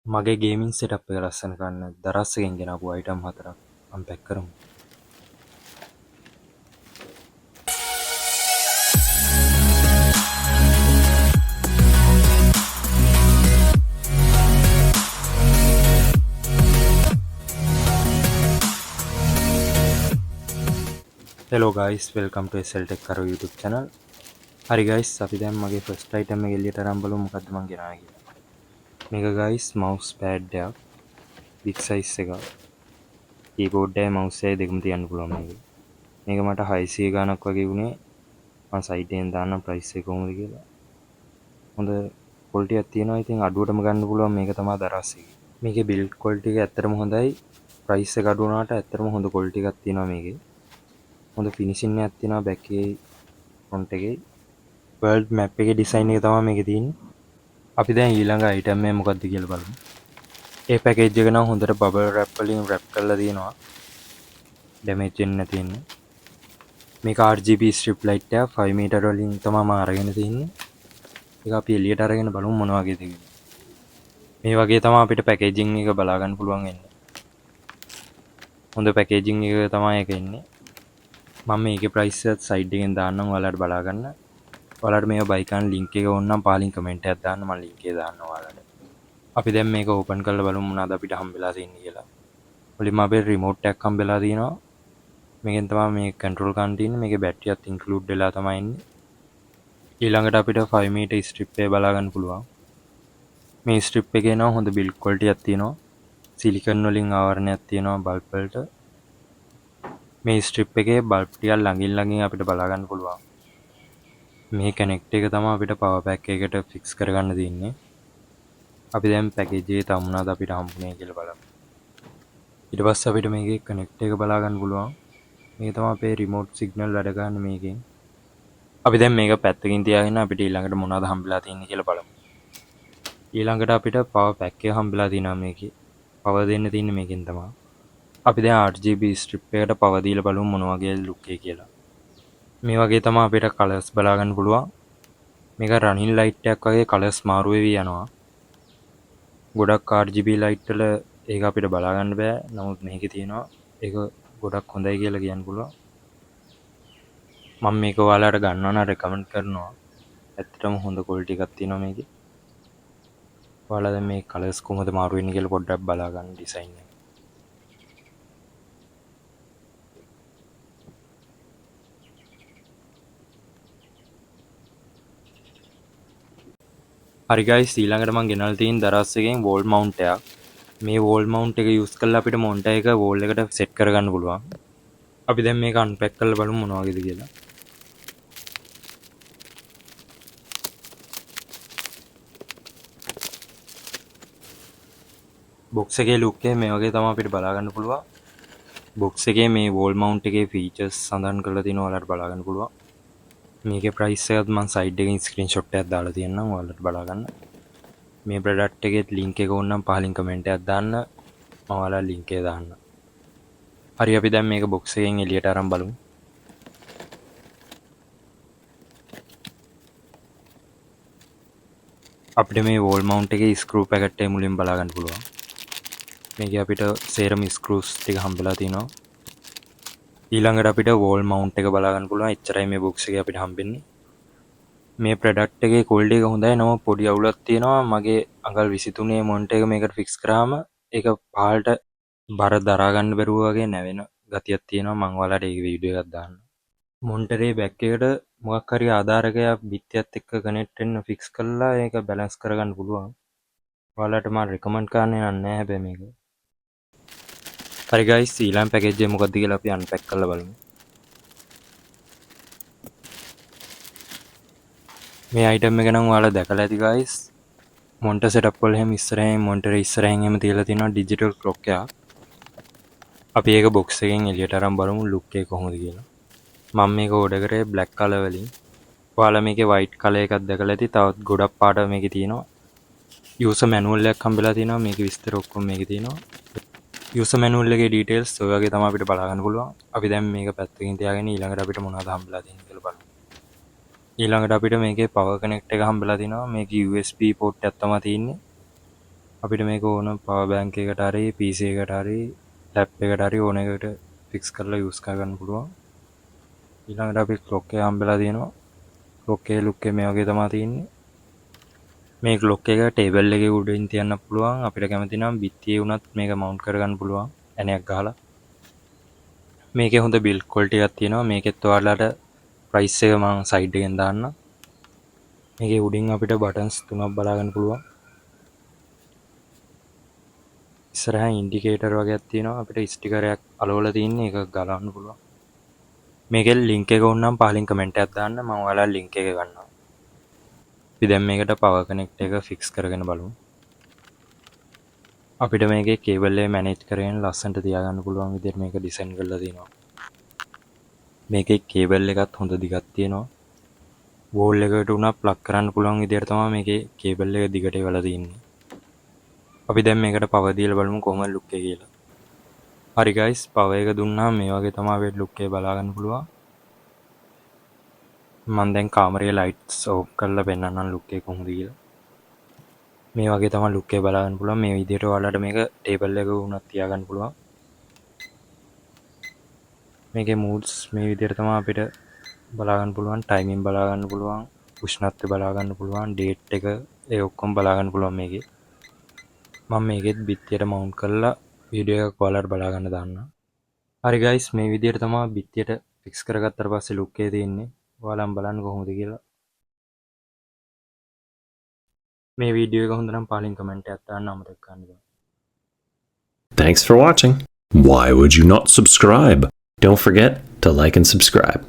මගේ gaming setup එක ලස්සන කරන්න දරස් එකෙන් ගෙනාපු අයිටම් 4ක් අන්පැක් කරමු. Hello guys, welcome to SL Tech Karo YouTube channel. හරි guys, අපි දැන් මගේ first item එක එළියට අරන් බලමු මොකද්ද මං ගෙනාවේ කියලා. මේක guys mouse pad එකක්, big size එකක්. keyboard එකයි mouse එකයි දෙකම තියන්න පුළුවන් මේක. මේක මට 600 ගාණක් වගේ වුණේ. මම site එකෙන් දාන්න price එක කොහොමද කියලා. හොඳ quality එකක් තියෙනවා. ඉතින් අඩුවටම ගන්න පුළුවන් මේක තමයි දරස් එක. මේකේ build quality එක ඇත්තටම හොඳයි. price එක අඩු වුණාට ඇත්තටම හොඳ quality එකක් තියෙනවා මේකේ. හොඳ ෆිනිෂින් එකක් තියෙනවා බැක් එකේ ෆ්‍රන්ට් එකේ. වර්ල්ඩ් මැප් එකේ ඩිසයින් එක තමයි මේකේ තියෙන්නේ. අපි දැන් ඊළඟ අයිටම් එක මොකක්ද කියලා බලමු. ඒ පැකේජ් එක නම් හොඳට බබල් රැප් වලින් රැප් කරලා තියෙනවා. ඩැමේජ් වෙන්නේ නැති ඉන්න. මේක RGB ස්ට්‍රිප් ලයිට් එක 5 මීටර වලින් තමයි මම අරගෙන තින්නේ. ඒක අපි එළියට අරගෙන බලමු මොන වගේද කියලා. මේ වගේ තමයි අපිට පැකේජින් එක බලා ගන්න පුළුවන් වෙන්නේ. හොඳ පැකේජින් එක තමයි ඒක එන්නේ. මම මේකේ ප්‍රයිස් එක සයිඩ් එකෙන් දාන්නම් ඔයාලට බලා ගන්න. ඔයාලට මේක බයි කරන්න ලින්ක් එක ඕන නම් පහලින් කමෙන්ට් එකක් දාන්න මම ලින්ක් එක දාන්නම් ඔයාලට. අපි දැන් මේක ඕපන් කරලා බලමු මොනවද අපිට හම්බෙලා තියෙන්නේ කියලා. මුලින්ම අපේ රිමෝට් එකක් හම්බෙලා තියෙනවා. මේකෙන් තමයි මේ කන්ට්‍රෝල් කරන්න තියෙන්නේ. මේකේ බැටරියත් ඉන්ක්ලූඩ් වෙලා තමයි ඉන්නේ. ඊළඟට අපිට 5 මීටර් ස්ට්‍රිප් එක බලා ගන්න පුළුවන්. මේ ස්ට්‍රිප් එකේ නෝ හොඳ බිල්ඩ් ක්වොලිටි එකක් තියෙනවා. සිලිකන් වලින් ආවරණයක් තියෙනවා බල්බ් වලට. මේ ස්ට්‍රිප් එකේ බල්බ් ටිකක් ළඟින් අපිට බලා ගන්න පුළුවන්. මේ කනෙක්ට් එක තමයි අපිට පවර් පැක් එකකට ෆික්ස් කරගන්න තියෙන්නේ. අපි දැන් පැකේජ් එකේ තව මොනවද අපිට හම්බුනේ කියලා බලමු. ඊට පස්සේ අපිට මේකේ කනෙක්ට් එක බලා ගන්න පුළුවන්. මේක තමයි අපේ රිමෝට් සිග්නල් වැඩ ගන්න මේකෙන්. අපි දැන් මේක පැත්තකින් තියාගෙන අපිට ඊළඟට මොනවද හම්බෙලා තියෙන්නේ කියලා බලමු. ඊළඟට අපිට පවර් පැක් එක හම්බෙලා තියෙනවා මේකේ. පවර් දෙන්න තියෙන්නේ මේකෙන් තමයි. අපි දැන් RGB ස්ට්‍රිප් එකට පවර් දීලා බලමු මොන වගේ ලුක් එක කියලා. මේ වගේ තමයි අපිට කලර්ස් බලා ගන්න පුළුවන්. මේක රනින් ලයිට් එකක් වගේ කලර්ස් මාරු වෙවි යනවා. ගොඩක් RGB ලයිට් වල ඒක අපිට බලා ගන්න බෑ. නමුත් මේකේ තියෙනවා ඒක ගොඩක් හොඳයි කියලා කියන්න පුළුවන්. මම මේක ඔයාලට ගන්නවා නම් රෙකමන්ඩ් කරනවා. ඇත්තටම හොඳ ක්වොලිටි එකක් තියෙනවා මේකේ. ඔයාලා දැන් මේ කලර්ස් කොහොමද මාරු වෙන්නේ කියලා පොඩ්ඩක් බලා ගන්න ඩිසයින් එක. හරි ගයිස් ඊළඟට මම ගෙනල්ලා තියෙන දරස් එකෙන් වෝල් මවුන්ට් එකක්. මේ වෝල් මවුන්ට් එක යූස් කරලා අපිට මොන්ටර් එක වෝල් එකට සෙට් කරගන්න පුළුවන්. අපි දැන් මේක අන්පැක් කරලා බලමු මොන වගේද කියලා. බොක්ස් එකේ ලුක් එක මේ වගේ තමයි අපිට බලා ගන්න පුළුවන්. බොක්ස් එකේ මේ වෝල් මවුන්ට් එකේ ෆීචර්ස් සඳහන් කරලා තියෙනවා ඔයාලට බලා ගන්න පුළුවන්. මේකේ ප්‍රයිස් එකත් මම සයිඩ් එකෙන් ස්ක්‍රීන්ෂොට් එකක් දාලා තියෙනවා ඔයාලට බලා ගන්න. මේ ප්‍රොඩක්ට් එකේ ලින්ක් එක ඕන නම් පහලින් කමෙන්ට් එකක් දාන්න. මම ඔයාලට ලින්ක් එක දාන්න. හරි අපි දැන් මේක බොක්ස් එකෙන් එළියට අරන් බලමු. අපිට මේ වෝල් මවුන්ට් එකේ ස්ක්‍රූ පැකට් එක මුලින් බලා ගන්න පුළුවන්. මේකේ අපිට සේරම ස්ක්‍රූස් ටික හම්බෙලා තිනවා. ඊළඟට අපිට වෝල් මවුන්ට් එක බලා ගන්න පුළුවන්. එච්චරයි මේ බොක්ස් එකේ අපිට හම්බෙන්නේ. මේ ප්‍රොඩක්ට් එකේ ක්වොලිටි එක හොඳයි. නම පොඩි අවුලක් තියෙනවා. මගේ අඟල් 23 මොන්ටර් එක මේකට ෆික්ස් කරාම ඒක පහළට බර දරා ගන්න බැරුව වගේ නැවෙන ගතියක් තියෙනවා. මම ඔයාලට ඒක වීඩියෝ එකක් දාන්න. මොන්ටරේ බැක් එකට මොකක් හරි ආධාරකයක් බිත්තියත් එක්ක කනෙක්ට් වෙන්න ෆික්ස් කරලා ඒක බැලන්ස් කරගන්න පුළුවන්. ඔයාලට මම රෙකමන්ඩ් කරන්නේ නැහැ හැබැයි මේක. හරි ගයිස් ඊළඟ පැකේජ් එක මොකක්ද කියලා අපි අන්පැක් කරලා බලමු. මේ අයිටම් එක නම් ඔයාලා දැකලා ඇති ගයිස්. මොන්ටර් සෙටප් වල හැම ඉස්සරහින් මොන්ටරේ ඉස්සරහින් හැම තියලා තියෙනවා ඩිජිටල් ක්ලොක් එකක්. අපි ඒක බොක්ස් එකෙන් එළියට අරන් බලමු ලුක් එක කොහොමද කියලා. මම මේක ඕඩර් කරේ බ්ලැක් කලර් වලින්. ඔයාලා මේකේ වයිට් කලර් එකක් දැකලා ඇති. තවත් ගොඩක් පාට මේකේ තියෙනවා. යූසර් මැනුවල් එකක් හම්බෙලා තියෙනවා. මේකේ විස්තර ඔක්කොම මේකේ තියෙනවා. යූසර් මැනුවල් එකේ ඩීටේල්ස් ඔය වගේ තමයි අපිට බලා ගන්න පුළුවන්. අපි දැන් මේක පැත්තකින් තියාගෙන ඊළඟට අපිට මොනවද හම්බෙලා තියෙන්නේ කියලා බලමු. ඊළඟට අපිට මේකේ පවර් කනෙක්ට් එක හම්බෙලා තිනවා. මේකේ USB පෝට් එකක් තමයි තියෙන්නේ. අපිට මේක ඕන පවර් බැංක් එකට හරි PC එකට හරි ලැප් එකට හරි ඕන එකකට ෆික්ස් කරලා යූස් කරගන්න පුළුවන්. ඊළඟට අපි ක්ලොක් එක හම්බෙලා තියෙනවා. ක්ලොක් එකේ ලුක් එක මේ වගේ තමයි තියෙන්නේ. මේ ක්ලොක් එක ටේබල් එකේ උඩින් තියන්න පුළුවන්. අපිට කැමති නම් බිත්තියේ වුණත් මේක මවුන්ට් කරගන්න පුළුවන් ඇණයක් ගහලා. මේකේ හොඳ බිල්ඩ් ක්වොලිටි එකක් තියෙනවා. මේකෙත් ඔයාලට ප්‍රයිස් එක මම සයිඩ් එකෙන් දාන්නම්. මේකේ උඩින් අපිට බටන්ස් 3ක් බලා ගන්න පුළුවන්. ඉස්සරහින් ඉන්ඩිකේටර් වගේක් තියෙනවා. අපිට ස්ටිකරයක් අලවලා තියෙන්නේ ඒක ගලවන්න පුළුවන්. මේකේ ලින්ක් එක ඕනනම් පහලින් කමෙන්ට් එකක් දාන්න මම ඔයාලා ලින්ක් එක ගන්නවා. අපි දැන් මේකට පවර් කනෙක්ට් එක ෆික්ස් කරගෙන බලමු. අපිට මේකේ කේබල් එක මැනේජ් කරගෙන ලස්සනට තියාගන්න පුළුවන් විදිහට මේක ඩිසයින් කරලා තියෙනවා. මේකේ කේබල් එකත් හොඳ දිගක් තියෙනවා. වෝල් එකට උනා ප්ලග් කරන්න පුළුවන් විදිහට තමයි මේකේ කේබල් එක දිගට එවලා තියෙන්නේ. අපි දැන් මේකට පවර් දීලා බලමු කොහොමද ලුක් එක කියලා. හරි ගයිස් පවර් එක දුන්නාම මේ වගේ තමයි අපේ ලුක් එක බලා ගන්න පුළුවන්. මම දැන් කාමරයේ ලයිට්ස් ඕෆ් කරලා පෙන්නන්නම් ලුක් එක කොහොමද කියලා. මේ වගේ තමයි ලුක් එක බලා ගන්න පුළුවන්. මේ විදිහට ඔයාලට මේක ටේබල් එක උනත් තියා ගන්න පුළුවන්. මේකේ moods මේ විදිහට තමයි අපිට බලා ගන්න පුළුවන්. ටයිමින් බලා ගන්න පුළුවන්. උෂ්ණත්වය බලා ගන්න පුළුවන්. ඩේට් එක ඒ ඔක්කොම බලා ගන්න පුළුවන් මේකේ. මම මේකෙත් බිත්තියට මවුන්ට් කරලා වීඩියෝ එකක් ඔයාලට බලා ගන්න දාන්නම්. හරි ගයිස් මේ විදිහට තමයි බිත්තියට ෆික්ස් කරගත්තට පස්සේ ලුක් එක තියෙන්නේ. ඔයාලම බලන්න කොහොමද කියලා. මේ වීඩියෝ එක හොඳ නම් පහලින් කමෙන්ට් එකක් දාන්න අමතක කරන්න එපා. Thanks for watching. Why would you not subscribe? Don't forget to like and subscribe.